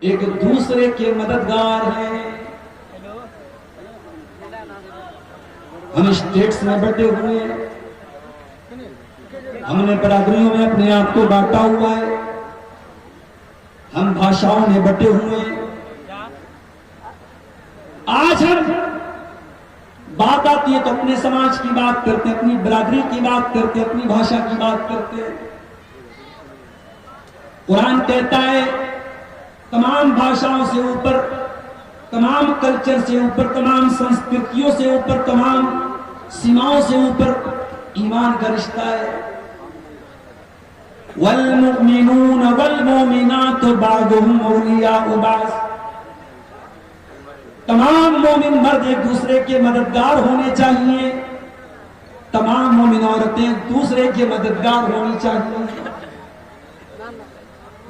ایک دوسرے کے مددگار ہیں. ہم اسٹیٹس میں بٹے ہوئے ہیں, ہم نے برادریوں میں اپنے آپ کو بانٹا ہوا ہے, ہم بھاشاؤں میں بٹے ہوئے ہیں. آج ہم بات آتی ہے تو اپنے سماج کی بات کرتے ہیں, اپنی برادری کی بات کرتے ہیں, اپنی بھاشا کی بات کرتے ہیں. قرآن کہتا ہے تمام بھاشاؤں سے اوپر, تمام کلچر سے اوپر, تمام سنسکرتیوں سے اوپر, تمام سیماؤں سے اوپر ایمان کا رشتہ ہے. والمؤمنون والمؤمنات بعضهم اولیاء بعض. تمام مومن مرد ایک دوسرے کے مددگار ہونے چاہیے, تمام مومن عورتیں دوسرے کے مددگار ہونی چاہیے.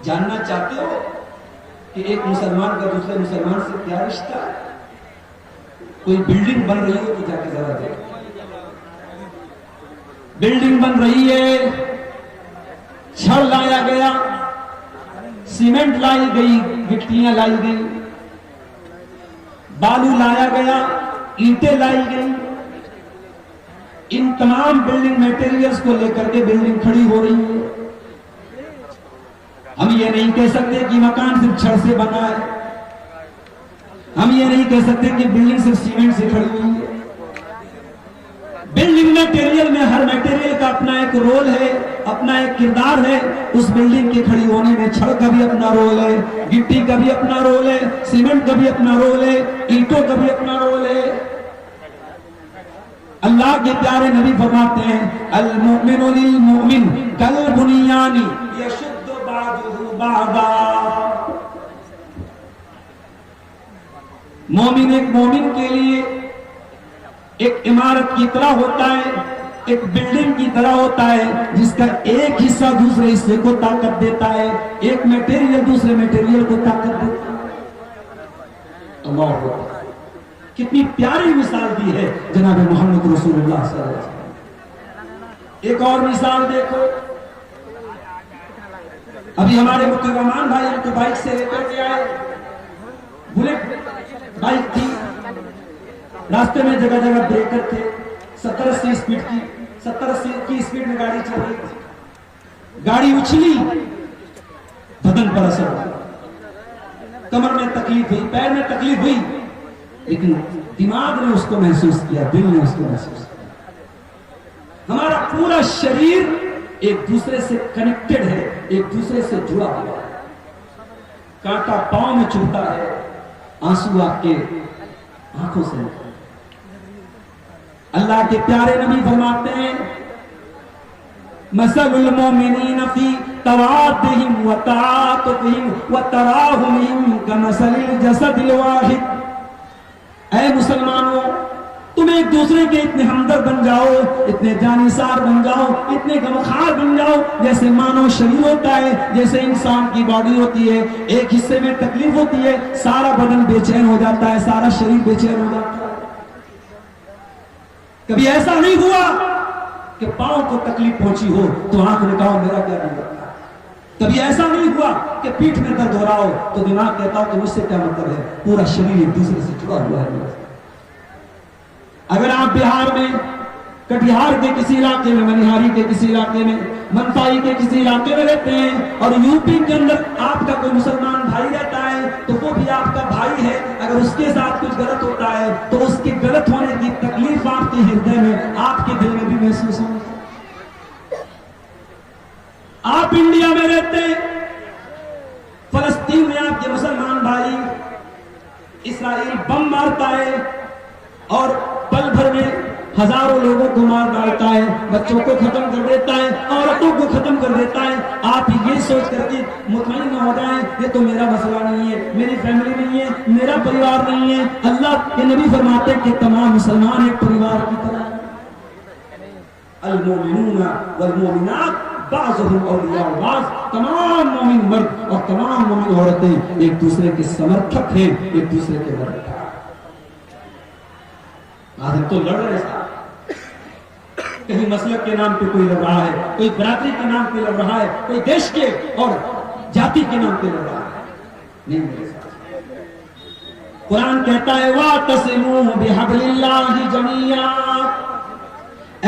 جاننا چاہتے ہو کہ ایک مسلمان کا دوسرے مسلمان سے کیا رشتہ ہے؟ کوئی بلڈنگ بن رہی ہو تو جا کے ذرا دیکھو. بلڈنگ بن رہی ہے, چھڑ لایا گیا, سیمنٹ لائی گئی, گٹیاں لائی گئی, بالو لایا گیا, اینٹیں لائی گئی. ان تمام بلڈنگ میٹیریلز کو لے کر کے بلڈنگ کھڑی ہو رہی ہے. ہم یہ نہیں کہہ سکتے کہ مکان صرف چھڑ سے بنا ہے, ہم یہ نہیں کہہ سکتے کہ بلڈنگ صرف سیمنٹ سے کھڑی ہوئی ہے. بلڈنگ میٹیریل میں ہر میٹیریل کا اپنا ایک رول ہے, اپنا ایک کردار ہے. اس بلڈنگ کے کھڑی ہونے میں چھڑ کا بھی اپنا رول ہے, گٹی کا بھی اپنا رول ہے, سیمنٹ کا بھی اپنا رول ہے, اینٹوں کا بھی اپنا رول ہے. اللہ کے پیارے نبی فرماتے ہیں المؤمن للمؤمن کالبنیان یشد بعضہ بعضا. مومن ایک مومن کے لیے ایک عمارت کی طرح ہوتا ہے, ایک بلڈنگ کی طرح ہوتا ہے, جس کا ایک حصہ دوسرے حصے کو طاقت دیتا ہے, ایک میٹیریل دوسرے میٹیریل کو طاقت دیتا ہے. اللہ اکبر. کتنی پیاری مثال دی ہے جناب محمد رسول اللہ صلی اللہ علیہ وسلم. ایک اور مثال دیکھو, ابھی ہمارے مکرمان بھائی ان کو بائک سے لے کر کے آئے, بلیٹ بائک تھی, راستے میں جگہ جگہ بریکر تھے, 70-80 اسپیڈ کی, 70-80 کی اسپیڈ میں گاڑی چل رہی تھی. گاڑی اچھلی, بدن پر اثر ہوا, کمر میں تکلیف ہوئی, پیر میں تکلیف ہوئی, لیکن دماغ نے اس کو محسوس کیا, دل نے اس کو محسوس کیا. ہمارا پورا شریر ایک دوسرے سے کنیکٹڈ ہے, ایک دوسرے سے جڑا ہوا ہے. کانٹا پاؤں میں چبھتا ہے, آنسو آپ کے آنکھوں سے نکلتے. اللہ کے پیارے نبی فرماتے ہیں مثل المؤمنین فی توادہم وتعاطفہم وتراحمہم کمثل الجسد الواحد. اے مسلمانوں, تم ایک دوسرے کے اتنے ہمدرد بن جاؤ, اتنے جانثار بن جاؤ, اتنے غمخوار بن جاؤ, جیسے مانو شریر ہوتا ہے, جیسے انسان کی باڈی ہوتی ہے, ایک حصے میں تکلیف ہوتی ہے, سارا بدن بے چین ہو جاتا ہے, سارا شریر بے چین ہو جاتا ہے. کبھی ایسا نہیں ہوا کہ پاؤں کو تکلیف پہنچی ہو تو آنکھ نکاؤ میرا کیا نہیں ہوتا. کبھی ایسا نہیں ہوا کہ پیٹھ میں درد ہو رہا ہو تو دماغ کہتا ہو کہ مجھ سے کیا مطلب ہے, پورا شریر ایک دوسرے سے جڑا ہوا ہے. اگر آپ بہار میں کٹیہار کے کسی علاقے میں, منیہاری کے کسی علاقے میں, منفائی کے کسی علاقے میں رہتے ہیں, اور یوپی کے اندر آپ کا کوئی مسلمان بھائی رہتا ہے تو وہ بھی آپ کا بھائی ہے, اگر اس کے ساتھ کچھ غلط ہوتا ہے تو اس کے غلط ہونے کی تکلیف آپ کے ہردے میں, آپ کے دل میں بھی محسوس ہوتی ہے. آپ انڈیا میں رہتے ہیں, فلسطین میں آپ کے مسلمان بھائی, اسرائیل بم مارتا ہے اور پل بھر میں ہزاروں لوگوں کو مار ڈالتا ہے, بچوں کو ختم کر دیتا ہے, عورتوں کو ختم کر دیتا ہے. آپ یہ سوچ کر کے مطمئن نہ ہو جائیں یہ تو میرا مسئلہ نہیں ہے, میری فیملی نہیں ہے, میرا پریوار نہیں ہے. اللہ کے نبی فرماتے ہیں کہ تمام مسلمان ایک پریوار کی طرح. المؤمنون والمؤمنات بعضهم اولیاء بعض. تمام مومن مرد اور تمام مومن عورتیں ایک دوسرے کے سمرتھک ہیں, ایک دوسرے کے مددگار. آج ہم تو لڑ رہے ہیں, کہیں مسلک کے نام پہ کوئی لڑ رہا ہے, کوئی برادری کے نام پہ لڑ رہا ہے, کوئی دیش کے اور جاتی کے نام پہ لڑ رہا ہے. نہیں میرے ساتھ۔ قرآن کہتا ہے وَاعْتَصِمُوا بِحَبْلِ اللَّهِ جَمِيعًا،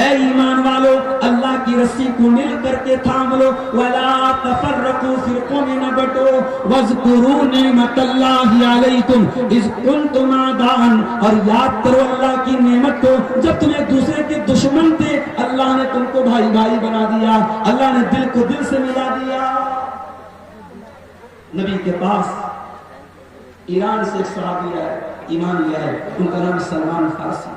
اے ایمان والو اللہ کی رسی کو مل کر کے تھام لو، وَلَا تَفَرَّقُوا، فرقوں میں نہ بٹو، وَاذْكُرُوا نِعْمَةَ اللَّهِ عَلَيْكُمْ إِذْ كُنْتُمْ أَعْدَاءً، اور یاد کرو اللہ کی نعمت کو جب تم ایک دوسرے کے دشمن تھے، اللہ نے تم کو بھائی بھائی بنا دیا، اللہ نے دل کو دل سے ملا دیا۔ نبی کے پاس ایران سے ایک صحابی آئے، ایمان لیا ہے، ان کا نام سلمان فارسی۔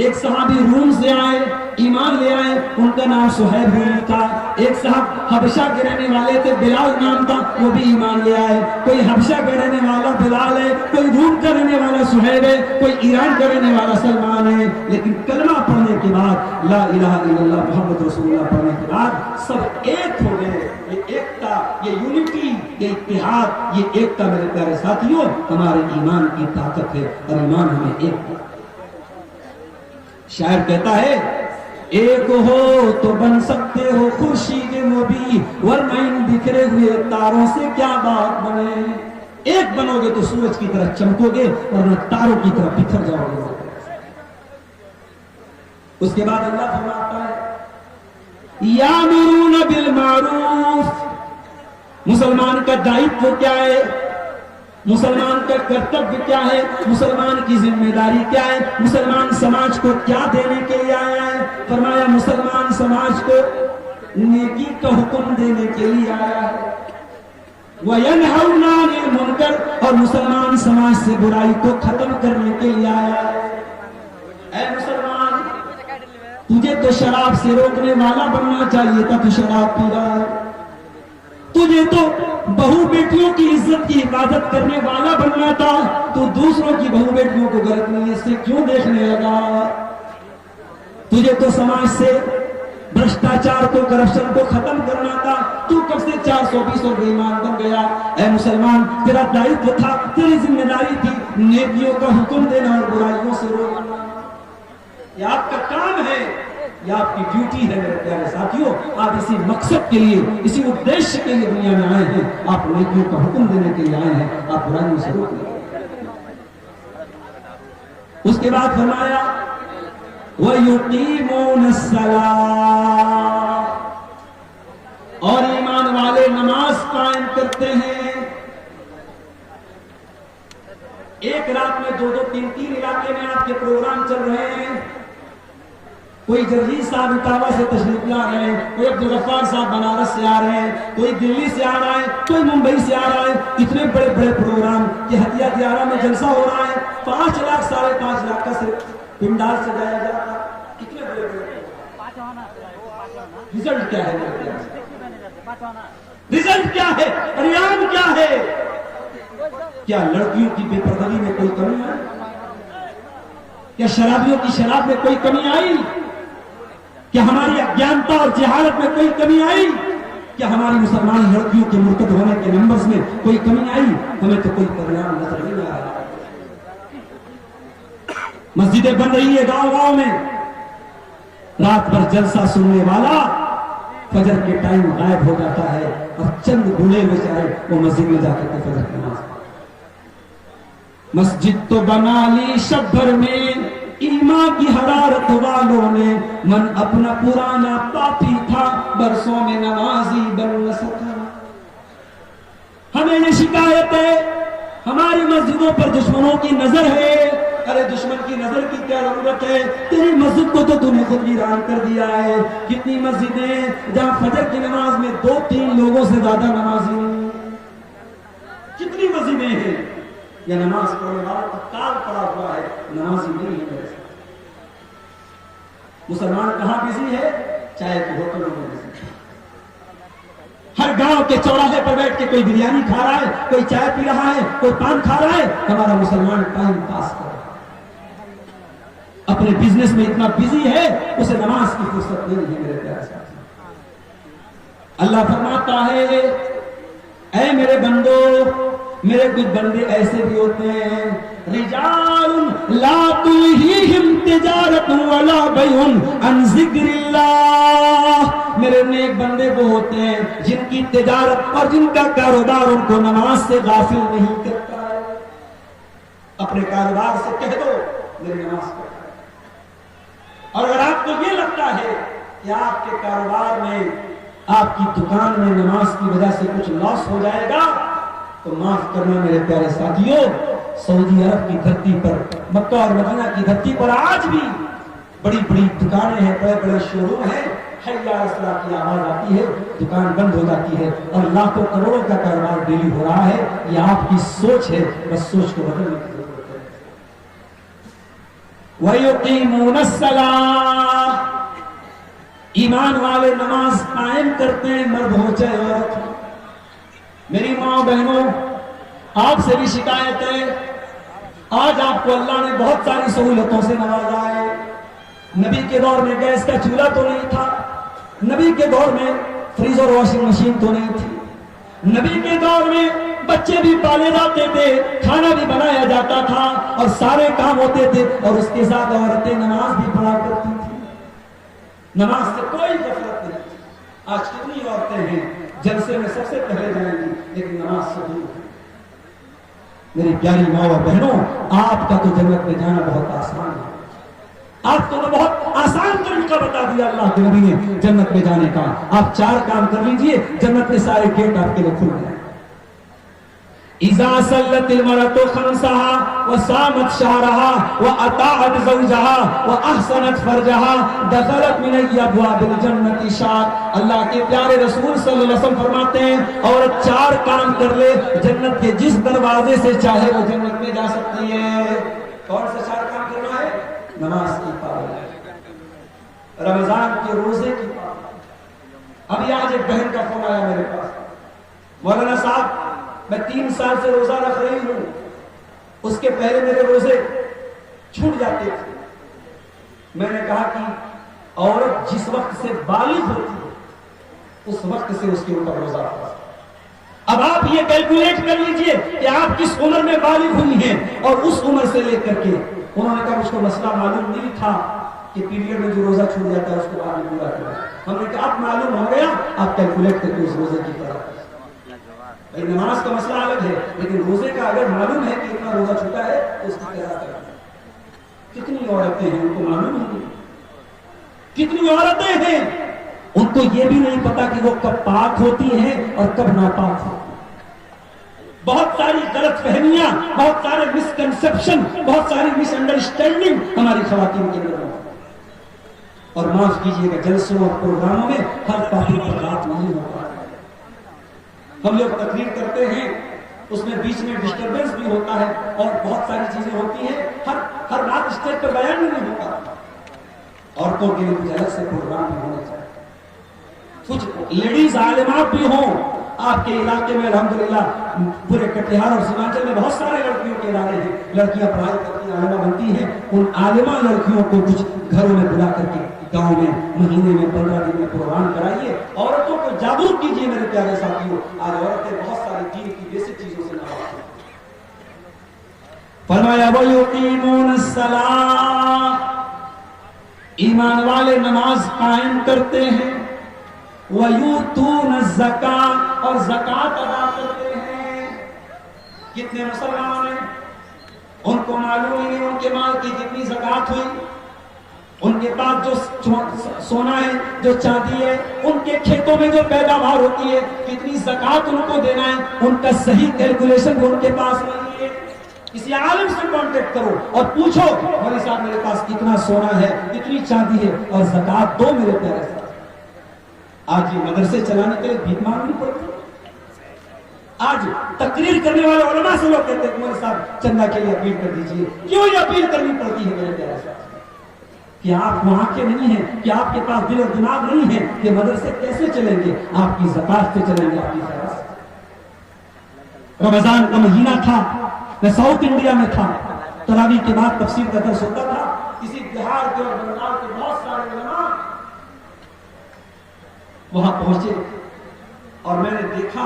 ایک صحابی روم سے آئے، ایمان لے آئے، ان کا نام صہیب تھا۔ ایک صاحب حبشہ کے رہنے والے تھے، بلال نام تھا، وہ بھی ایمان لے آئے۔ کوئی حبشہ کا رہنے والا بلال ہے، کوئی روم کا رہنے والا صہیب ہے، کوئی ایران کا رہنے والا سلمان ہے، لیکن کلمہ پڑھنے کے بعد، لا الہ الا اللہ محمد رسول اللہ پڑھنے کے بعد سب ایک ہو گئے۔ یہ ایکتا، یہ یونٹی، یہ اتحاد، یہ ایکتا میرے پیارے ساتھیوں ہمارے ایمان کی طاقت ہے، اور ایمان ہمیں ایک ہے۔ شاعر کہتا ہے ایک ہو تو بن سکتے ہو خورشید مبیں، ورنہ ان بکھرے ہوئے تاروں سے کیا بات بنے۔ ایک بنو گے تو سورج کی طرح چمکو گے، ورنہ تاروں کی طرح بکھر جاؤ گے۔ اس کے بعد اللہ فرماتا ہے یامرون بالمعروف، مسلمان کا دائتو کیا ہے، مسلمان کا کرتویہ کیا ہے، مسلمان کی ذمہ داری کیا ہے، مسلمان سماج کو کیا دینے کے لیے آیا ہے؟ فرمایا مسلمان سماج کو نیکی کا حکم دینے کے لیے آیا ہے، وَيَنْهَوْنَ عَنِ الْمُنْكَرِ، اور مسلمان سماج سے برائی کو ختم کرنے کے لیے آیا ہے۔ اے مسلمان، تجھے تو شراب سے روکنے والا بننا چاہیے تھا، تو شراب پی رہا ہے۔ تجھے تو بہو بیٹیوں کی عزت کی حفاظت کرنے والا بننا تھا، تو دوسروں کی بہو بیٹیوں کو غلط نیت سے کیوں دیکھنے لگا؟ تجھے تو سماج سے بھرشٹاچار کو، کرپشن کو ختم کرنا تھا، تو کب سے 420 اور بے ایمان بن گیا؟ اے مسلمان، تیرا دائتو تھا، تیری ذمہ داری تھی نیکیوں کا حکم دینا اور برائیوں سے روکنا۔ یہ آپ کا کام ہے، یہ آپ کی ڈیوٹی ہے میرے پیارے ساتھیوں۔ آپ اسی مقصد کے لیے، اسی ادیش کے لیے دنیا میں آئے ہیں، آپ نیکیوں کا حکم دینے کے لیے آئے ہیں، آپ برائیوں سے روکیں۔ اس کے بعد فرمایا وَيُقِيمُونَ الصَّلَاةَ، اور ایمان والے نماز قائم کرتے ہیں۔ ایک رات میں دو تین علاقے میں آپ کے پروگرام چل رہے ہیں۔ کوئی جرجیت صاحب اٹاوا سے تشریف لا رہے ہیں، کوئی عبدالغفار صاحب بنارس سے آ رہے ہیں، کوئی دلی سے آ رہا ہے، کوئی ممبئی سے آ رہا ہے۔ اتنے بڑے بڑے پروگرام کہ ہتھیا دیارہ میں جلسہ ہو رہا ہے، 5 لاکھ 5.5 لاکھ کا صرف پنڈال سجایا جا رہا ہے۔ کتنے بڑے بڑے رزلٹ کیا ہے؟ رزلٹ کیا ہے؟ پریام کیا ہے؟ کیا لڑکیوں کی بے پردگی میں کوئی کمی آئی؟ کیا شرابیوں کی شراب میں کوئی کمی آئی؟ کیا ہماری اجانتا اور جہالت میں کوئی کمی آئی؟ کیا ہماری مسلمان لڑکیوں کے مرتد ہونے کے نمبرز میں کوئی کمی آئی؟ ہمیں تو کوئی پریام نظر نہیں آ رہا۔ مسجدیں بن رہی ہے گاؤں گاؤں میں، رات بھر جلسہ سننے والا فجر کے ٹائم غائب ہو جاتا ہے، اور چند بوڑھے بیچارے وہ مسجد میں جا کر کے فجر کی نماز۔ مسجد تو بنا لی شب بھر میں ایمان کی حرارت والوں نے، من اپنا پرانا پاپی تھا برسوں میں نمازی بن نہ سکا۔ ہمیں یہ شکایت ہے ہماری مسجدوں پر دشمنوں کی نظر ہے۔ ارے دشمن کی نظر کی کیا ضرورت ہے؟ تیری مسجد کو تو نے خود ویران کر دیا ہے۔ کتنی مسجدیں جہاں فجر کی نماز میں 2-3 لوگوں سے زیادہ نمازی نہیں، کتنی مسجدیں ہیں یا نماز پڑھنے والا تکال پڑا ہوا ہے، نمازی نہیں ہے میرے ساتھ۔ مسلمان کہاں بزی ہے؟ چائے کے ہوٹلوں میں بزی ہے۔ ہر گاؤں کے چوراہے پر بیٹھ کے کوئی بریانی کھا رہا ہے، کوئی چائے پی رہا ہے، کوئی پان کھا رہا ہے۔ ہمارا مسلمان ٹائم پاس کر رہا ہے، اپنے بزنس میں اتنا بزی ہے، اسے نماز کی فرصت نہیں ہے میرے پیارے ساتھی۔ اللہ فرماتا ہے اے میرے بندو، میرے کچھ بندے ایسے بھی ہوتے ہیں، رجال لا تلہیہم تجارت ولا بیع عن ذکر اللہ میرے نیک بندے وہ ہوتے ہیں جن کی تجارت اور جن کا کاروبار ان کو نماز سے غافل نہیں کرتا ہے. اپنے کاروبار سے کہہ دو میری نماز پڑھتا ہے. اور اگر آپ کو یہ لگتا ہے کہ آپ کے کاروبار میں آپ کی دکان میں نماز کی وجہ سے کچھ لاس ہو جائے گا تو معاف کرنا میرے پیارے ساتھیوں، سعودی عرب کی دھرتی پر، مکہ اور مدینہ کی دھرتی پر آج بھی بڑی بڑی دکانیں ہیں، بڑے بڑے شو روم ہیں، حی علی الصلاۃ کی آواز آتی ہے، دکان بند ہو جاتی ہے اور لاکھوں کروڑوں کا کاروبار ڈیلی ہو رہا ہے. یہ آپ کی سوچ ہے، بس سوچ کو بدلنے کی ضرورت ہے. وَيُقِيمُونَ الصَّلَاةَ، ایمان والے نماز قائم کرتے ہیں، مرد ہو چاہے عورت ہو. میری ماں بہنوں، آپ سے بھی شکایت ہے، آج آپ کو اللہ نے بہت ساری سہولتوں سے نوازا ہے. نبی کے دور میں گیس کا چولہا تو نہیں تھا، نبی کے دور میں فریز اور واشنگ مشین تو نہیں تھی، نبی کے دور میں بچے بھی پالے جاتے تھے، کھانا بھی بنایا جاتا تھا اور سارے کام ہوتے تھے، اور اس کے ساتھ عورتیں نماز بھی پڑھا کرتی تھی. نماز سے کوئی غفلت نہیں. آج کتنی عورتیں ہیں جلسے میں سب سے پہلے جائیں گی لیکن نماز سے دور ہے. میری پیاری ماں اور بہنوں، آپ کا تو جنت میں جانا بہت آسان ہے. آپ کو تو بہت آسان طریقہ بتا دیا اللہ کے نبی نے جنت میں جانے کا. آپ 4 کام کر لیجئے، جنت کے سارے گیٹ آپ کے لیے کھل جائیں. اذا صلت المرأة خمسها وصامت شهرها واطاعت زوجها واحسنت فرجها دخلت من ابواب الجنة شاء. اللہ کے پیارے رسول صلی اللہ علیہ وسلم فرماتے ہیں عورت 4 کام کر لے، جنت کے جس دروازے سے چاہے وہ جنت میں جا سکتی ہے. کون سے 4 کام کرنا ہے؟ نماز کی پابندی، رمضان کے روزے کی پابندی. ابھی آج ایک بہن کا فون آیا میرے پاس، مولانا صاحب میں 3 سال سے روزہ رکھ رہی ہوں، اس کے پہلے میرے روزے چھوٹ جاتے تھے. میں نے کہا کہ عورت جس وقت سے بالغ ہوتی ہے اس وقت سے اس کے اوپر روزہ رکھتا ہے. اب آپ یہ کیلکولیٹ کر لیجئے کہ آپ کس عمر میں بالغ ہوئی ہیں اور اس عمر سے لے کر کے. انہوں نے کہا مجھ کو مسئلہ معلوم نہیں تھا کہ پیریڈ میں جو روزہ چھوٹ جاتا ہے اس کو بعد میں پورا کرنا. ہم نے کہا اب معلوم ہو گیا، آپ کیلکولیٹ کر کے اس روزے کی طرح. نماز کا مسئلہ الگ ہے لیکن روزے کا اگر معلوم ہے کہ اتنا روزہ چھوٹا ہے تو اس کی قضا کرنا. کتنی عورتیں ہیں ان کو معلوم نہیں، کتنی عورتیں ہیں ان کو یہ بھی نہیں پتا کہ وہ کب پاک ہوتی ہیں اور کب ناپاک ہوتی ہیں. بہت ساری غلط فہمیاں، بہت سارے مسکنسپشن، بہت ساری مس انڈرسٹینڈنگ ہماری خواتین کے اندر ہوتی ہے. اور معاف کیجیے گا، جلسوں اور پروگراموں میں ہر ٹاپک پر بات نہیں ہوتا. ہم لوگ تقریر کرتے ہیں، اس میں بیچ میں ڈسٹربنس بھی ہوتا ہے اور بہت ساری چیزیں ہوتی ہیں. ہر بات اسٹیج پر بیان بھی نہیں ہوتا. عورتوں کے لیے کچھ الگ سے پروگرام بھی ہونے چاہیے. کچھ لیڈیز عالمات بھی ہوں. آپ کے علاقے میں الحمدللہ پورے کٹیہار اور سیمانچل میں بہت سارے لڑکیوں کے ادارے ہیں، لڑکیاں پڑھائی کرتی ہیں، عالمہ بنتی ہیں. ان عالمہ لڑکیوں کو کچھ گھروں میں بلا کر کے گاؤں میں مہینے میں 15 دن میں پروگرام کرائیے. عورتوں کو جاگرک کیجیے میرے پیارے ساتھیوں. آج عورتیں بہت ساری دین کی بیسک چیزوں سے ناواقف ہیں. فرمایا وَيُقِيمُونَ الصَّلَاةَ، ایمان والے نماز قائم کرتے ہیں. وَيُؤْتُونَ الزَّكَاةَ، اور زکات ادا کرتے ہیں. کتنے مسلمان ہیں ان کو معلوم ہی نہیں ان کے مال کی کتنی زکات ہوئی. ان کے پاس جو سونا ہے، جو چاندی ہے، ان کے کھیتوں میں جو پیداوار ہوتی ہے کتنی زکات ان کو دینا ہے، ان کا صحیح کیلکولیشن ان کے پاس نہیں ہے. کسی عالم سے کانٹیکٹ کرو اور پوچھو مولوی صاحب میرے پاس اتنا سونا ہے، اتنی چاندی ہے اور زکات دو میرے پیارے صاحب. آج یہ مدرسے چلانے کے لیے بھیک مانگنی پڑتی. آج تقریر کرنے والے علماء سے لوگ کہتے ہیں مولوی صاحب چندہ کے لیے اپیل کر دیجیے. کیوں یہ اپیل کرنی پڑتی ہے میرے پیارے صاحب؟ کہ آپ وہاں کے نہیں ہیں، کہ آپ کے پاس دل اور دماغ نہیں ہے کہ مدرسے کیسے چلیں گے. آپ کی زکات سے چلیں گے، آپ کی خیرات سے. رمضان کا مہینہ تھا، میں ساؤتھ انڈیا میں تھا. تراویح کے بعد تفسیر کا درس ہوتا تھا. کسی بہار کے اور بنگال کے بہت سارے علماء وہاں پہنچے اور میں نے دیکھا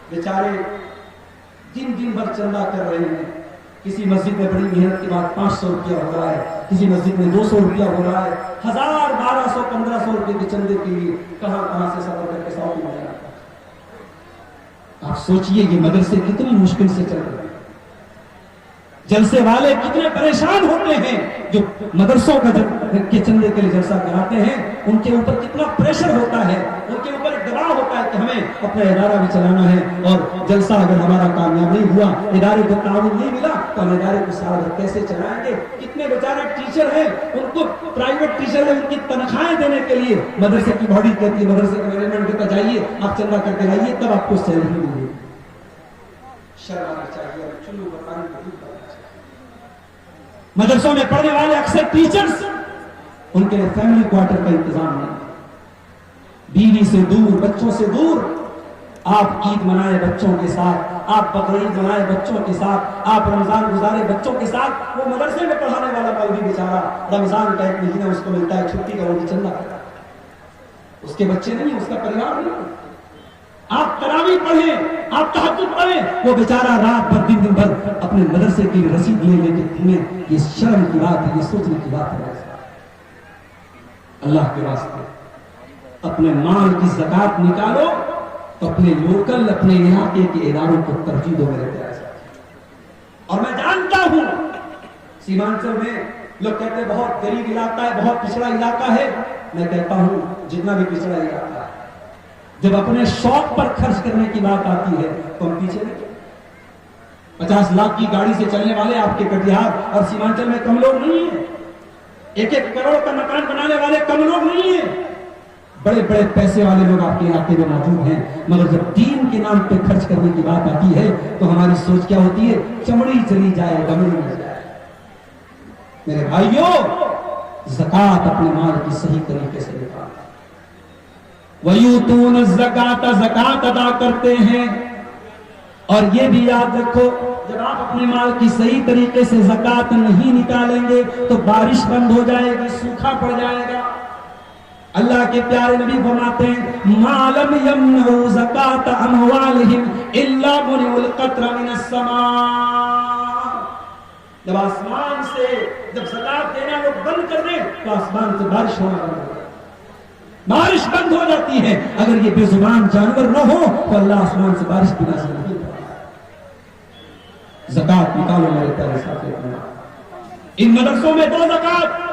بیچارے دن بھر چندہ کر رہے ہیں کسی مسجد میں بڑی محنت کے بعد 500 روپیہ ہو رہا ہے، کسی مسجد میں 200 روپیہ ہو رہا ہے، 1000 1200 1500 روپے کے چندے کے لیے کہاں سے سفر کر کے سعودی میں جاتا ہے۔ آپ سوچئے یہ مدرسے کتنی مشکل سے چل رہے ہیں، جلسے والے کتنے پریشان ہوتے ہیں، جو مدرسوں کے چندے کے لیے جلسہ کراتے ہیں ان کے اوپر کتنا پریشر ہوتا ہے، ان کے اوپر ایک دباؤ ہوتا ہے کہ ہمیں اپنا ادارہ بھی چلانا ہے، اور جلسہ اگر ہمارا کامیاب نہیں ہوا، ادارے کو تعاون نہیں ملا تو ہم ادارے کو سال بھر کیسے چلائیں گے۔ کتنے بیچارے ٹیچر ہیں، ان کو پرائیویٹ ٹیچر ہیں، ان کی تنخواہیں دینے کے لیے مدرسے کی باڈی کہتی ہے، مدرسے کے مینجمنٹ کہتا جائیے آپ چندہ کر کے لائیے تب آپ کو سیلری ملے گی۔ شرم آنا چاہیے، چلو بتانے کو مدرسوں میں پڑھنے والے اکثر ٹیچرز ان کے لیے فیملی کوارٹر کا انتظام نہیں، بیوی سے دور، بچوں سے دور۔ آپ عید منائے بچوں کے ساتھ، آپ بقرعید منائے بچوں کے ساتھ، آپ رمضان گزارے بچوں کے ساتھ، وہ مدرسے میں پڑھانے والا مولوی بیچارہ رمضان کا ایک مہینہ اس کو ملتا ہے چھٹی کا، وہ بھی چندہ کرتا ہے، اس کے بچے نہیں، اس کا پریوار نہیں۔ آپ تراویح پڑھیں، آپ تہجد پڑھیں، وہ بیچارہ رات بھر دن بھر اپنے مدرسے کی رسید لے کے گھومیں۔ یہ شرم کی بات ہے، یہ سوچنے کی بات ہے۔ اللہ کے واسطے اپنے مال کی زکات نکالو تو اپنے لوکل، اپنے علاقے کے اداروں کو ترجیح دو میرے پیارے ساتھی۔ اور میں جانتا ہوں سیمانچل میں لوگ کہتے ہیں بہت غریب علاقہ ہے، بہت پچھڑا علاقہ ہے۔ میں کہتا ہوں جتنا بھی پچھڑا علاقہ ہے، جب اپنے شوق پر خرچ کرنے کی بات آتی ہے تو ہم پیچھے نہیں۔ 50 لاکھ کی گاڑی سے چلنے والے آپ کے کٹیہار اور سیمانچل میں کم لوگ نہیں ہیں، 1-1 کروڑ کا مکان بنانے والے کم لوگ نہیں ہیں، بڑے بڑے پیسے والے لوگ آپ کے علاقے میں موجود ہیں، مگر جب دین کے نام پہ خرچ کرنے کی بات آتی ہے تو ہماری سوچ کیا ہوتی ہے؟ چمڑی چلی جائے، دمڑی نہ جائے۔ میرے بھائیوں، زکات اپنے مال کی صحیح طریقے سے نکالو۔ وَيُؤْتُونَ الزَّكَاةَ، زکات ادا کرتے ہیں۔ اور یہ بھی یاد رکھو، جب آپ اپنے مال کی صحیح طریقے سے زکات نہیں نکالیں گے تو بارش بند ہو جائے گی، سوکھا پڑ جائے گا۔ اللہ کے پیارے نبی فرماتے ہیں مَا لَمْ يَمْنَعُوا زَكَاةَ أَمْوَالِهِمْ إِلَّا مُنِعُوا الْقَطْرَ مِنَ السَّمَاءِ۔ جب آسمان سے جب زکات دینا لوگ بند کر دیں تو آسمان سے بارش ہونا بند ہو جائے، بارش بند ہو جاتی ہے۔ اگر یہ بے زبان جانور نہ ہو تو اللہ آسمان سے بارش بھی نازل نہیں کرتا۔ زکات نکالو میرے پیارے ساتھی، ان مدرسوں میں دو زکات،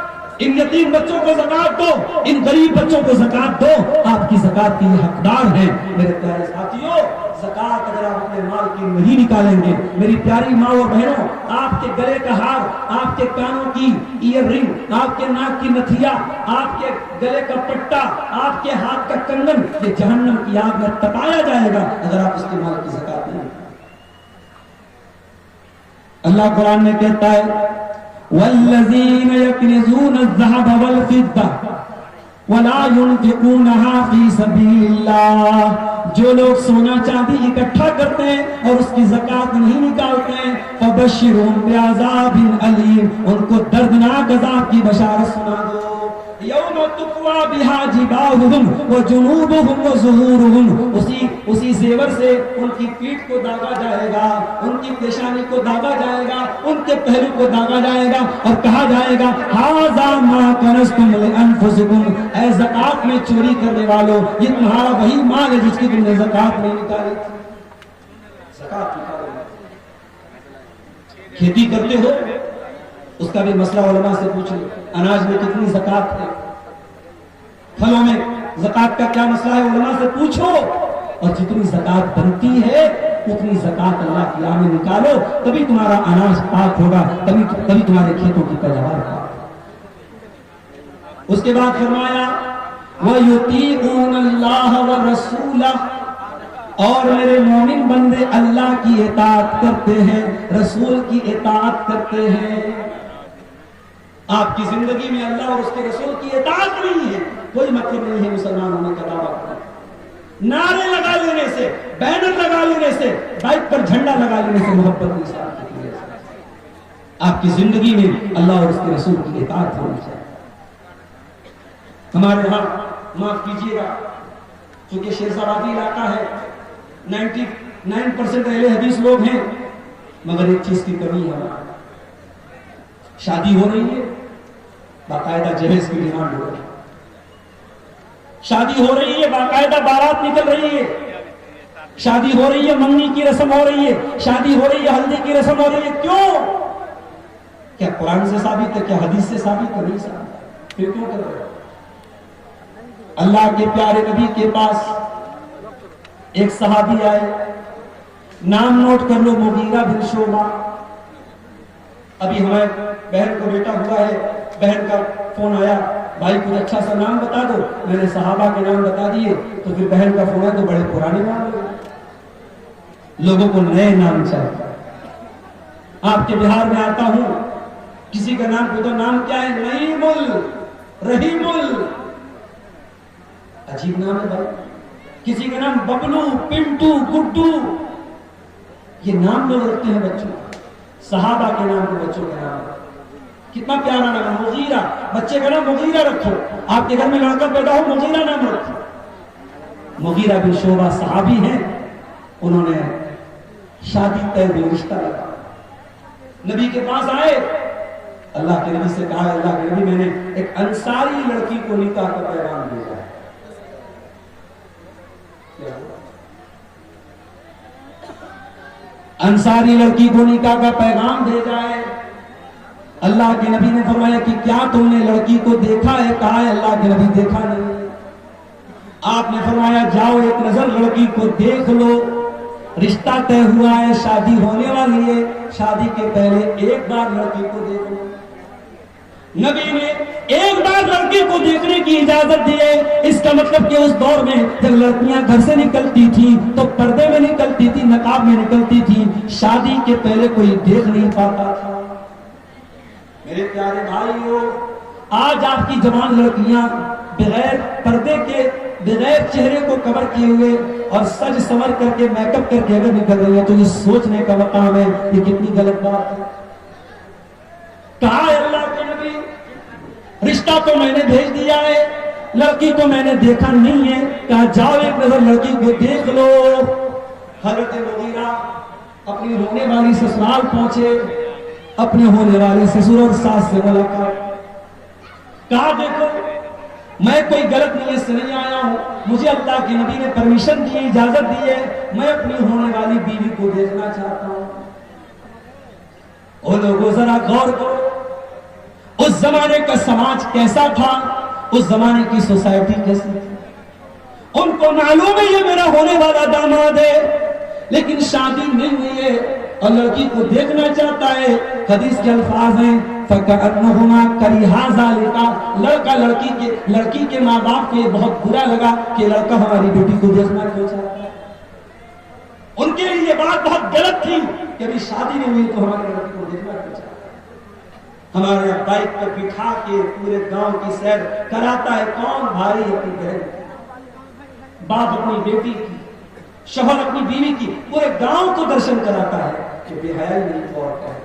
ان یتیم بچوں کو زکات دو، ان غریب بچوں کو زکات دو، آپ کی زکات کے حقدار ہیں میرے پیارے ساتھیوں۔ زکات اگر آپ اپنے مال کی نہیں نکالیں گے، میری پیاری ماں اور بہنوں، آپ کے گلے کا ہار، آپ کے کانوں کی ایئر رنگ، آپ کے ناک کی نتھیا، آپ کے گلے کا پٹا، آپ کے ہاتھ کا کنگن، یہ جہنم کی آگ میں تپایا جائے گا اگر آپ اس کے مال کی زکات نہیں۔ اللہ قرآن میں کہتا ہے وَالَّذِينَ يَكْنِزُونَ الذَّهَبَ وَالْفِضَّةَ وَلَا يُنْفِقُونَهَا فِي سَبِيلِ اللَّهِ، جو لوگ سونا چاندی اکٹھا کرتے ہیں اور اس کی زکات نہیں نکالتے ہیں، فَبَشِّرْهُمْ بِعَذَابٍ أَلِيمٍ، ان کو دردناک عذاب کی بشارت سنا دو۔ یوم تقوی بہا جباہہم وجنوبہم وظہورہم، اسی زیور سے ان کی پیٹھ کو داغا جائے گا، ان کی پیشانی کو داغا جائے گا، ان کے پہلو کو داغا جائے گا، اور کہا جائے گا ھذا ما کنزتم لانفسکم، اے زکات میں چوری کرنے والوں، یہ تمہارا وہی مال ہے جس کی تم نے زکات نہیں نکالی۔ زکات نکالو۔ کھیتی کرتے ہو اس کا بھی مسئلہ علماء سے پوچھ لو، اناج میں کتنی زکات ہے، پھلوں میں زکات کا کیا مسئلہ ہے، علماء سے پوچھو، اور جتنی زکات بنتی ہے اتنی زکات اللہ کی راہ میں نکالو، تبھی تمہارا اناج پاک ہوگا، تبھی تمہارے کھیتوں کی پیداوار ہوگا۔ اس کے بعد فرمایا وَيُطِيعُونَ اللَّهَ وَرَسُولَهُ، اور میرے مومن بندے اللہ کی اطاعت کرتے ہیں، رسول کی اطاعت کرتے ہیں۔ آپ کی زندگی میں اللہ اور اس کے رسول کی اطاعت نہیں ہے، کوئی مطلب نہیں ہے مسلمان ہونے کا دعویٰ کرنا۔ نعرے لگا لینے سے، بینر لگا لینے سے، بائک پر جھنڈا لگا لینے سے محبت نہیں ساتھ، آپ کی زندگی میں اللہ اور اس کے رسول کی اطاعت ہونی چاہیے۔ ہمارے ہاں معاف کیجیے گا، چونکہ شیرزابادی علاقہ ہے، 99% اہل حدیث لوگ ہیں، مگر ایک چیز کی کمی ہے، شادی ہو رہی ہے، باقاعدہ جہیز کی ڈیمانڈ ہو رہی ہے، شادی ہو رہی ہے، باقاعدہ بارات نکل رہی ہے، شادی ہو رہی ہے، منگنی کی رسم ہو رہی ہے، شادی ہو رہی ہے، ہلدی کی رسم ہو رہی ہے. کیوں؟ کیا قرآن سے ثابت ہے؟ کیا حدیث سے ثابت ہے؟ نہیں ثابت. پھر کیوں کر رہے ہو؟ اللہ کے پیارے نبی کے پاس ایک صحابی آئے، نام نوٹ کر لو، مغیرہ بن شعبہ. ابھی ہمارے بہن کو بیٹا ہوا ہے، بہن کا فون آیا، بھائی کچھ اچھا سا نام بتا دو. میں نے صحابہ کے نام بتا دیے، تو پھر بہن کا فون ہے تو بڑے پرانے نام لگے. لوگوں کو نئے نام چاہیے. آپ کے بہار میں آتا ہوں، کسی کا نام پوچھو، نام کیا ہے؟ نعیم رحیم. عجیب نام ہے بھائی. کسی کا نام ببلو، پنٹو، گڈو. یہ نام لوگ رکھتے ہیں بچوں. صحابہ کے نام کو بچوں کا نام، کتنا پیارا نام. مغیرہ، بچے کا نام مغیرہ رکھو. آپ کے گھر میں لڑکا پیدا ہو، مغیرہ نام رکھو. مغیرہ بن شعبہ صحابی ہیں، انہوں نے شادی طے ہوئی، رشتہ لگا، نبی کے پاس آئے. اللہ کے نبی سے کہا، اللہ کے نبی میں نے ایک انصاری لڑکی کو نکاح کا پیغام بھیجا ہے. انصاری لڑکی کو نکاح کا پیغام بھیجا ہے. اللہ کے نبی نے فرمایا کہ کیا تم نے لڑکی کو دیکھا ہے؟ کہا ہے اللہ کے نبی دیکھا نہیں. آپ نے فرمایا جاؤ ایک نظر لڑکی کو دیکھ لو، رشتہ طے ہوا ہے، شادی ہونے والی ہے، شادی کے پہلے ایک بار لڑکی کو دیکھ لو. نبی نے ایک بار لڑکی کو دیکھنے کی اجازت دی ہے. اس کا مطلب کہ اس دور میں جب لڑکیاں گھر سے نکلتی تھی تو پردے میں نکلتی تھی، نقاب میں نکلتی تھی، شادی کے پہلے کوئی دیکھ نہیں پاتا تھا. میرے پیارے بھائیو، آج آپ کی جوان لڑکیاں بغیر پردے کے، بغیر چہرے کو کور کیے ہوئے اور سج سنور کر کے، میک اپ کر کے اگر نکل رہی ہے تو یہ سوچنے کا مقام ہے یہ کتنی غلط بات ہے. کہا ہے اللہ کے نبی رشتہ تو میں نے بھیج دیا ہے، لڑکی کو میں نے دیکھا نہیں ہے. کہا جاؤ ایک نظر لڑکی کو دیکھ لو. حضرت مغیرہ اپنی رونے والی سسرال پہنچے، اپنے ہونے والے سسر اور ساس سے ملاقات. کہا دیکھو میں کوئی غلط نیت سے نہیں آیا ہوں، مجھے اللہ کے نبی نے پرمیشن دی ہے، اجازت دی ہے، میں اپنی ہونے والی بیوی کو دیکھنا چاہتا ہوں. اور لوگوں ذرا غور کرو، اس زمانے کا سماج کیسا تھا، اس زمانے کی سوسائٹی کیسی تھی. ان کو معلوم ہے یہ میرا ہونے والا داماد ہے، لیکن شادی نہیں ہوئی ہے اور لڑکی کو دیکھنا چاہتا ہے. حدیث کے الفاظ ہیں فَكَأَنَّهُمَا كَرِهَا ذَلِكَ. لڑکی کے ماں باپ کو یہ بہت برا لگا کہ لڑکا ہماری بیٹی کو دیکھنا کیوں چاہتا ہے. ان کے لیے یہ بات بہت غلط تھی کہ ابھی شادی نہیں ہوئی تو ہماری لڑکی کو دیکھنا کیوں چاہتا ہے. ہمارے یہاں بائک پہ بٹھا کے پورے گاؤں کی سیر کراتا ہے کون؟ بھائی اپنی بہن، باپ اپنی بیٹی کی، شوہر اپنی بیوی کی، پورے گاؤں کو درشن کراتا ہے کہ بے حیائی نہیں تو اور کیا ہے.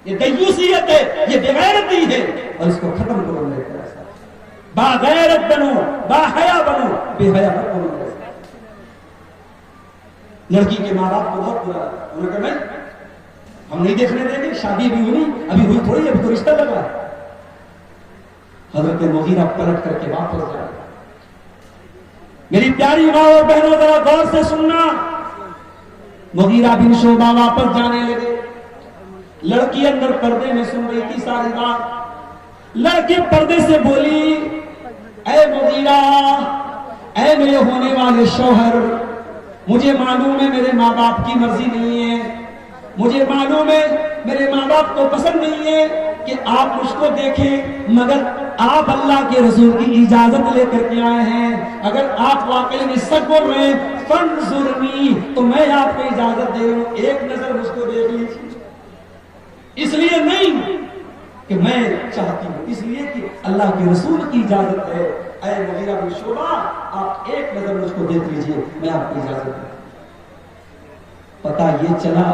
یہ دیوسیت ہے، یہ بغیرتی ہے، اور اس کو ختم کرو. میرے پیارے باغیرت بنو، باحیا بنو، بے حیا مت بنو. لڑکی کے ماں باپ کو بہت برا لگا. انہوں نے کہا نہیں ہم نہیں دیکھنے دیں گے، شادی بھی ہوئی، ابھی ہوئی تھوڑی، ابھی تو رشتہ لگا. حضرت مغیرہ پلٹ کر کے واپس جا. میری پیاری ماں اور بہنوں ذرا غور سے سننا. مغیرہ بن شعبہ واپس جانے لگے. لڑکی اندر پردے میں سن رہی تھی ساری بات. لڑکی پردے سے بولی اے مغیرہ، اے میرے ہونے والے شوہر، مجھے معلوم ہے میرے ماں باپ کی مرضی نہیں ہے، مجھے معلوم ہے میرے ماں باپ کو پسند نہیں ہے کہ آپ مجھ کو دیکھیں، مگر آپ اللہ کے رسول کی اجازت لے کر کے آئے ہیں. اگر آپ واقعی میں سچ بول رہے ہیں فانظرنی، تو میں آپ کو اجازت دے رہا ہوں، ایک نظر مجھ کو دیکھ لیجیے. اس لیے نہیں کہ میں چاہتی ہوں، اس لیے کہ اللہ کے رسول کی اجازت ہے. اے مغیرہ بن شعبہ آپ ایک نظر مجھ کو دیکھ لیجیے، میں آپ کو اجازت دوں. پتہ یہ چلا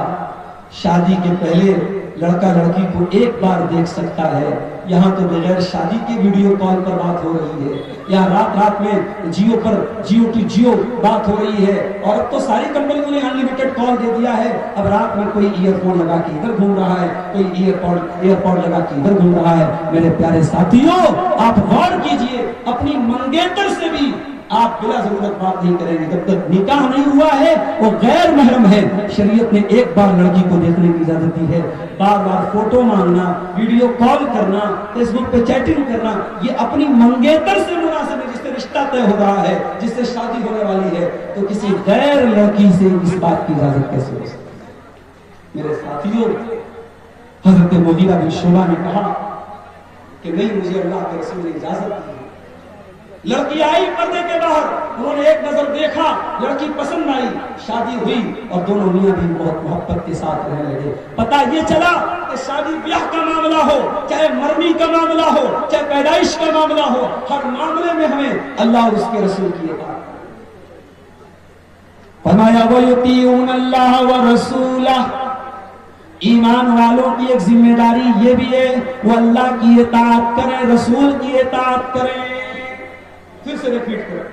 شادی کے پہلے لڑکا لڑکی کو ایک بار دیکھ سکتا ہے. یہاں تو بغیر شادی کے ویڈیو کال پر بات ہو رہی ہے، یا رات میں جیو پر جیو بات ہو رہی ہے، اور اب تو ساری کمپنیوں نے انلمیٹڈ کال دے دیا ہے. اب رات میں کوئی ایئر فون لگا کے ادھر گھوم رہا ہے، کوئی ایئر پوڈ لگا کے ادھر گھوم رہا ہے. میرے پیارے ساتھیوں، آپ غور کیجئے، اپنی منگیتر سے بھی آپ بلا ضرورت بات نہیں کریں گے. جب تک نکاح نہیں ہوا ہے وہ غیر محرم ہے. شریعت نے ایک بار لڑکی کو دیکھنے کی اجازت دی ہے. بار فوٹو مانگنا، ویڈیو کال کرنا، فیس بک پہ چیٹنگ کرنا، یہ اپنی منگیتر سے مناسب ہے، جس سے رشتہ طے ہو رہا ہے، جس سے شادی ہونے والی ہے. تو کسی غیر لڑکی سے اس بات کی اجازت کیسے ہو سکتی؟ میرے ساتھیوں، حضرت مغیرہ بن شعبہ نے کہا کہ نہیں، مجھے اللہ کے رسول نے اجازت دی. لڑکی آئی پردے کے باہر، انہوں نے ایک نظر دیکھا، لڑکی پسند آئی، شادی ہوئی، اور دونوں میاں بھی بہت محبت کے ساتھ رہنے لگے. پتہ یہ چلا کہ شادی بیاہ کا معاملہ ہو، چاہے مرنی کا معاملہ ہو، چاہے پیدائش کا معاملہ ہو، ہر معاملے میں ہمیں اللہ اور اس کے رسول کی اطاعت. فرمایا وَيُطِيعُونَ اللَّهَ وَرَسُولَهُ، ایمان والوں کی ایک ذمہ داری یہ بھی ہے وہ اللہ کی اطاعت کریں، رسول کی اطاعت کریں. پھر سے ریپیٹ کریں،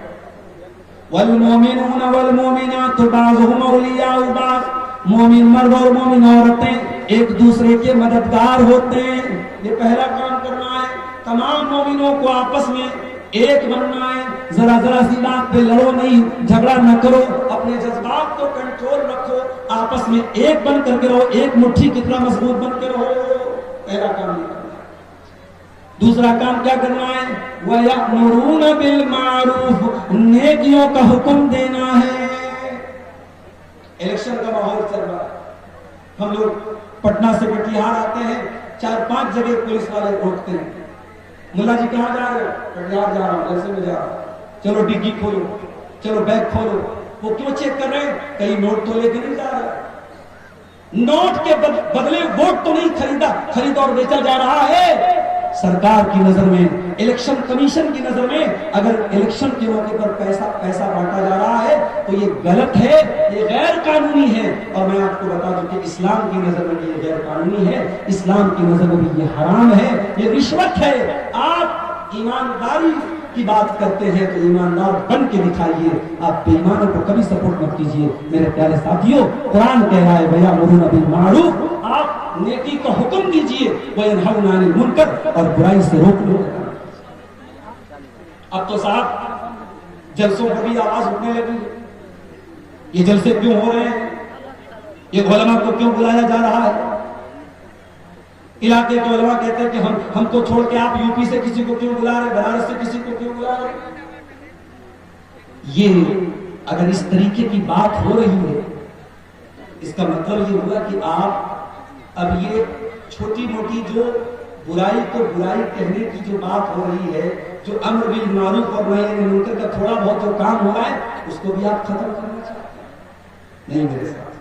والمومنون والمومنات بعضهم اولیاء بعض، مومن مرد اور مومن عورتیں ایک دوسرے کے مددگار ہوتے ہیں. یہ پہلا کام کرنا ہے. تمام مومنوں کو آپس میں ایک بننا ہے. ذرا سی بات پہ لڑو نہیں، جھگڑا نہ کرو، اپنے جذبات کو کنٹرول رکھو، آپس میں ایک بن کر کے رہو، ایک مٹھی کتنا مضبوط بن کے رہو. پہلا کام یہ. دوسرا کام کیا کرنا ہے؟ وَيَأْمُرُونَ بِالْمَعْرُوفِ، نیکیوں کا حکم دینا ہے. الیکشن کا ماحول چل رہا ہے، ہم لوگ پٹنہ سے کٹیہار آتے ہیں، 4-5 جگہ پولیس والے روکتے ہیں. ملا جی کہاں جا رہے ہو؟ کٹیہار جا رہا ہوں، جلسے میں جا رہا ہوں. چلو ڈگی کھولو، چلو بیگ کھولو. وہ کیوں چیک کر رہے ہیں؟ کہیں نوٹ تو لے کے نہیں جا رہا. نوٹ کے بدلے ووٹ تو نہیں خریدا اور بیچا جا رہا ہے. سرکار کی نظر میں، الیکشن کمیشن کی نظر میں اگر الیکشن کے موقع پر پیسہ بانٹا جا رہا ہے تو یہ غلط ہے، یہ غیر قانونی ہے. اور میں آپ کو بتا دوں کہ اسلام کی نظر میں یہ غیر قانونی ہے، اسلام کی نظر میں بھی یہ حرام ہے، یہ رشوت ہے. آپ ایمانداری کی بات کرتے ہیں تو ایماندار بن کے دکھائیے، آپ بے ایمانوں کو کبھی سپورٹ مت کیجیے. میرے پیارے ساتھیوں، قرآن کہہ رہا ہے وَيَأْمُرُونَ بِالْمَعْرُوفِ، آپ نیکی کا حکم دیجیے، وَيَنْهَوْنَ عَنِ الْمُنْكَرِ، اور برائی سے روک لو. اب تو صاحب جلسوں پر بھی آواز اٹھنے لگی. یہ جلسے کیوں ہو رہے ہیں؟ یہ علماء کو کیوں بلایا جا رہا ہے؟ علاقے کے علماء کہتے ہیں کہ ہم کو چھوڑ کے آپ یو پی سے کسی کو کیوں بلا رہے، بنارس سے کسی کو کیوں بلا رہے؟ یہ اگر اس طریقے کی بات ہو رہی ہے، اس کا مطلب یہ ہوا کہ آپ اب یہ چھوٹی موٹی جو برائی کو برائی کہنے کی جو بات ہو رہی ہے، جو امر بالمعروف اور نہی عن المنکر کا تھوڑا بہت جو کام ہو رہا ہے، اس کو بھی آپ ختم کرنا چاہتے ہیں؟ نہیں میرے ساتھ،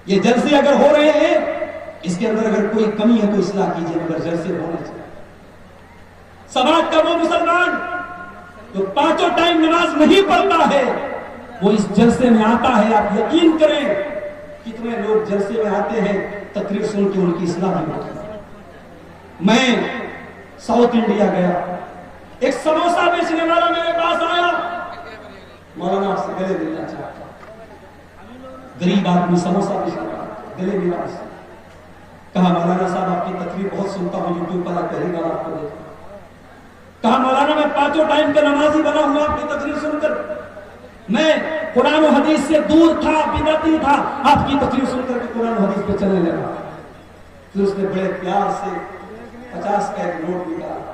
یہ جلسے اگر ہو رہے ہیں، اس کے اندر اگر کوئی کمی ہے تو اصلاح کیجیے، مگر جلسے ہونے چاہیے. سماج کا وہ مسلمان جو 5 ٹائم نماز نہیں پڑھتا ہے وہ اس جلسے میں آتا ہے. آپ یقین کریں کتنے لوگ جلسے میں آتے ہیں، تقریر سن کے ان کی اصلاح بھی ہوتی ہے. میں ساؤتھ انڈیا گیا، ایک سموسہ بیچنے والا میرے پاس آیا، مولانا آپ سے گلے ملنا چاہتا ہوں. غریب آدمی سموسہ بیچنے والا، گلے ملا. کہا مولانا صاحب آپ کی تقریر بہت سنتا ہوں یوٹیوب پر، آپ پہلی بار آپ کو دیکھا. کہا مولانا میں 5 ٹائم کا نمازی بنا ہوا آپ کی تقریر سن کر. میں قرآن و حدیث سے دور تھا، بدعتی تھا، آپ کی تقریر سن کر کے قرآن و حدیث پہ چلنے لگا. پھر اس نے بڑے پیار سے 50 کا ایک نوٹ نکالا،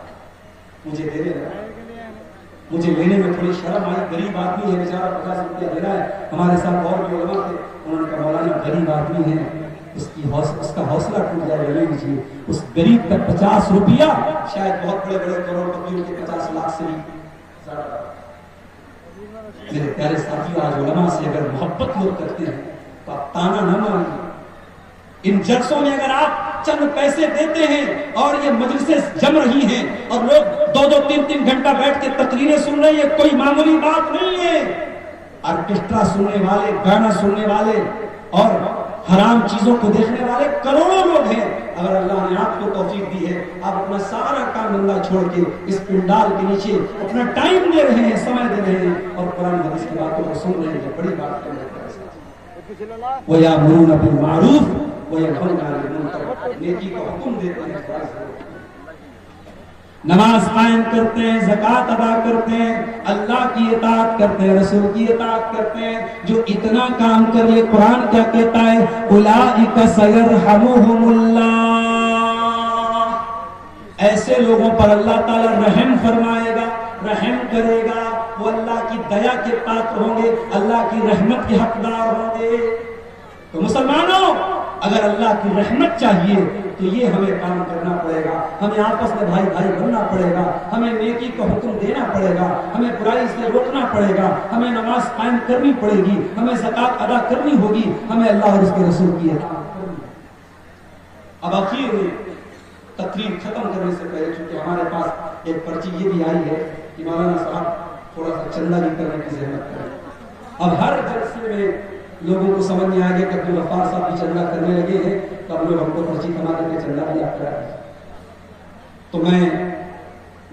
مجھے دینے لگا. مجھے لینے میں تھوڑی شرم آئی، غریب آدمی ہے بیچارہ، 50 روپیہ دے رہا ہے. ہمارے ساتھ اور بھی علماء تھے، انہوں نے کہا مولانا غریب آدمی ہے، اس کا حوصلہ ٹوٹ جائے گا، لے لیجیے. اس غریب کا 50 روپیہ شاید بہت بڑے کروڑ پتیوں کے 50 لاکھ سے بھی زیادہ. میرے پیارے ساتھیوں، آج علماء سے اگر محبت لوگ کرتے ہیں تو آپ تانا نہ مانیے. ان جلسوں میں اگر آپ چند پیسے دیتے ہیں اور یہ مجلسیں جم رہی ہیں اور لوگ 2-3 گھنٹہ بیٹھ کے تقریریں سن رہے ہیں، یہ کوئی معمولی بات نہیں ہے. آرکیسٹرا سننے والے، گانا سننے والے اور حرام چیزوں کو دیکھنے والے کروڑوں لوگ ہیں. اگر اللہ نے آپ کو توفیق دی ہے, آپ اپنا سارا کام دھندا چھوڑ کے اس پنڈال کے نیچے اپنا ٹائم دے رہے ہیں, سمے دے رہے ہیں اور قرآن حدیث کی باتوں کو سن رہے ہیں, بڑی بات کرنے کا ہے. وَيَأْمُرُونَ بِالْمَعْرُوفِ وَيَنْهَوْنَ عَنِ الْمُنكَرِ, نیکی کا حکم دیتے ہیں, نماز قائم کرتے ہیں, زکوٰۃ ادا کرتے ہیں, اللہ کی اطاعت کرتے ہیں, رسول کی اطاعت کرتے ہیں. جو اتنا کام کر لے, قرآن کیا کہتا ہے, اولئک سیرحمہم اللہ, ایسے لوگوں پر اللہ تعالی رحم فرمائے گا, رحم کرے گا. وہ اللہ کی دیا کے پاتر ہوں گے, اللہ کی رحمت کے حقدار ہوں گے. تو مسلمانوں, اگر اللہ کی رحمت چاہیے تو یہ ہمیں کام کرنا پڑے گا, ہمیں آپس میں بھائی بھائی بننا پڑے گا, ہمیں نیکی کا حکم دینا پڑے گا, ہمیں برائی سے روکنا پڑے گا, ہمیں نماز قائم کرنی پڑے گی, ہمیں زکوٰۃ ادا کرنی ہوگی, ہمیں اللہ اور اس کے رسول کی اطاعت کرنی ہوگی. اب آخر میں تقریر ختم کرنے سے پہلے, چونکہ ہمارے پاس ایک پرچی یہ بھی آئی ہے کہ مولانا صاحب تھوڑا سا چندہ بھی کرنے کی زحمت کریں. اب ہر جلسے میں لوگوں کو سمجھ میں آ گیا کہ عبدالغفار صاحب بھی چندہ کرنے لگے ہیں, تو اب لوگ ہم کو پرچی کما کر کے چندہ بھی آپ کرا. تو میں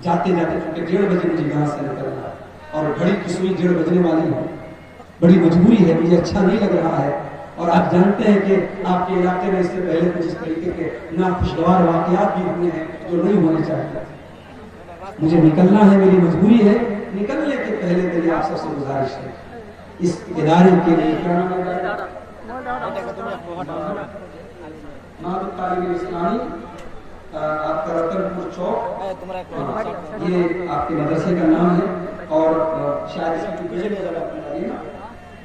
جاتے جاتے, چونکہ 1:30 بجے مجھے یہاں سے نکلنا اور گھڑی کی سوئی 1:30 بجنے والی ہے, بڑی مجبوری ہے, مجھے اچھا نہیں لگ رہا ہے. اور آپ جانتے ہیں کہ آپ کے علاقے میں اس سے پہلے کچھ اس طریقے کے ناخوشگوار واقعات بھی ہوئے ہیں جو نہیں ہونے چاہیے. مجھے نکلنا ہے, میری مجبوری ہے. نکلنے کے پہلے میری آپ سب سے گزارش ہے, اس ادارے کے لیے تعلیم اسلامی آپ کا رتن پور چوک, یہ آپ کے مدرسے کا نام ہے, اور شاید اس کی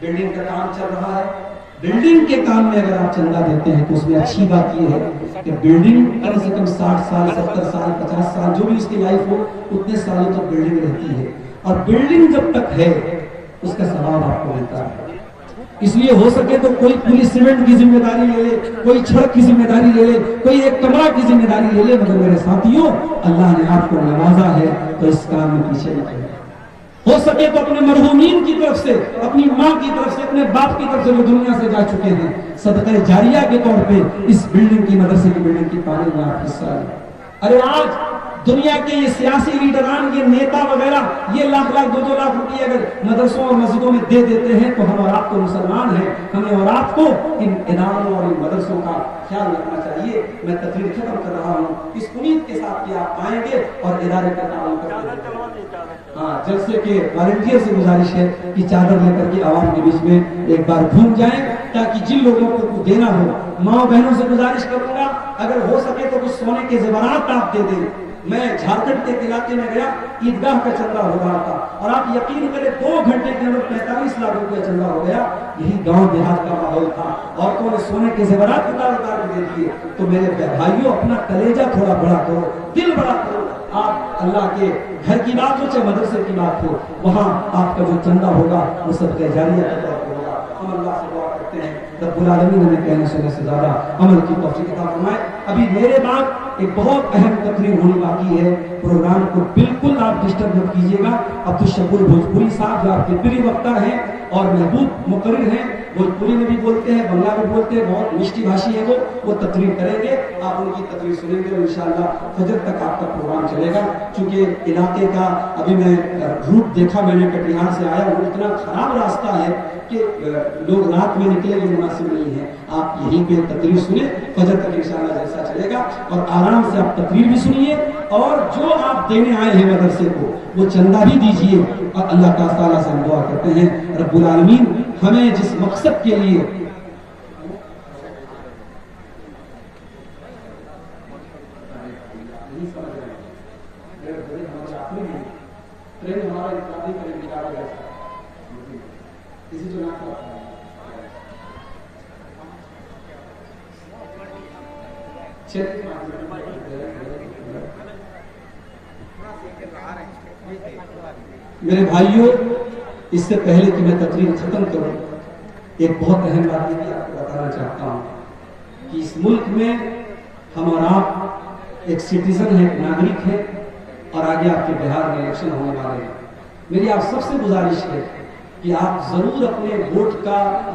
بلڈنگ کا کام چل رہا ہے. بلڈنگ کے کام میں اگر آپ چندہ دیتے ہیں تو اس میں اچھی بات یہ ہے کہ بلڈنگ کم سے کم 60 سال 70 سال 50 سال جو بھی اس کی لائف ہو, اتنے سالوں تک بلڈنگ رہتی ہے, اور بلڈنگ جب تک ہے اس کا ثواب آپ کو ملتا ہے. اس لیے ہو سکے تو کوئی پولیس سیمنٹ کی ذمہ داری لے لے, کوئی چھڑک کی ذمہ داری لے لے, کوئی ایک کمرہ کی ذمہ داری لے لے, مگر میرے ساتھیوں, اللہ نے آپ کو نوازا ہے تو اس کام میں پیچھے نہ رہیں. ہو سکے تو اپنے مرحومین کی طرف سے, اپنی ماں کی طرف سے, اپنے باپ کی طرف سے جو دنیا سے جا چکے ہیں, صدقہ جاریہ کے طور پہ اس بلڈنگ کی, مدرسے کی بلڈنگ کی تعمیر میں آپ حصہ لیں. ارے آج دنیا کے یہ سیاسی لیڈران, یہ نیتا وغیرہ, یہ لاکھ 2 لاکھ روپئے اگر مدرسوں اور مسجدوں میں دے دیتے ہیں تو ہم اور آپ کو مسلمان ہیں, ہمیں اور آپ کو ان اداروں اور ان مدرسوں کا خیال رکھنا چاہیے. میں تقریر ختم کر رہا ہوں اس امید کے ساتھ کہ آپ آئیں گے اور ادارے کا تعاون کریں گے. ہاں, جلسے کے والنٹیئر سے گزارش ہے کہ چادر لے کر کے عوام کے بیچ میں ایک بار گھوم جائیں, تاکہ جن لوگوں کو کچھ دینا ہو, ماں بہنوں سے گزارش کروں گا اگر ہو سکے تو کچھ سونے کے زیورات آپ دے دیں. میں جھارکھنڈ کے علاقے میں گیا, عیدگاہ کا چندہ ہو رہا تھا, اور آپ یقین کریں 2 گھنٹے کے اندر 45 لاکھ روپے چندہ ہو گیا. یہی گاؤں دیہات کا ماحول تھا, عورتوں نے سونے کے زیورات اتار کے دے دیے. تو میرے بھائیوں, اپنا کلیجہ تھوڑا بڑا کرو, دل بڑا کرو. آپ اللہ کے گھر کی بات ہو چاہے مدرسے کی بات ہو, وہاں آپ کا جو چندہ ہوگا وہ صدقہ جاریہ کا طور پر ہوگا. ہم اللہ سے دعا کرتے ہیں رب العالمین ہمیں کہنے سننے سے زیادہ عمل کی توفیق عطا فرمائے. ابھی میرے بعد ایک بہت اہم تقریر ہونے باقی ہے, پروگرام کو بالکل آپ ڈسٹرب مت کیجیے گا. عبدالشکور بھوجپوری صاحب جو آپ کے پری وقتہ ہیں اور محبوب مقرر ہیں, بھوجپوری میں بھی بولتے ہیں, بنگلہ میں بولتے ہیں, بہت مشتی بھاشی ہے وہ تقریر کریں گے. آپ ان کی تقریر سنیں گے اور انشاءاللہ فجر تک آپ کا پروگرام چلے گا. چونکہ علاقے کا ابھی میں روٹ دیکھا, میں نے کٹیہار سے آیا, وہ اتنا خراب راستہ ہے کہ لوگ رات میں نکلے یہ مناسب نہیں ہے. آپ یہیں پہ تقریر سنیں, فجر تک انشاءاللہ جیسا چلے گا, اور آرام سے آپ تقریر بھی سنیے, اور جو آپ دینے آئے ہیں مدرسے کو وہ چندہ بھی دیجیے. اور اللہ تعالیٰ سے ہم دعا کرتے ہیں رب العالمین ہمیں جس مقصد کے لیے میرے بھائیوں, اس سے پہلے کہ میں تقریر ختم کروں, ایک بہت اہم بات یہ آپ کو بتانا چاہتا ہوں کہ اس ملک میں ہم اور آپ ایک سٹیزن ہیں, ایک ناگرک ہیں, اور آگے آپ کے بہار میں الیکشن ہونے والے ہیں. میری آپ سب سے گزارش ہے کہ آپ ضرور اپنے ووٹ کا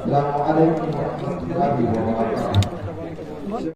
السلام علیکم ورحمۃ اللہ وبرکاتہ.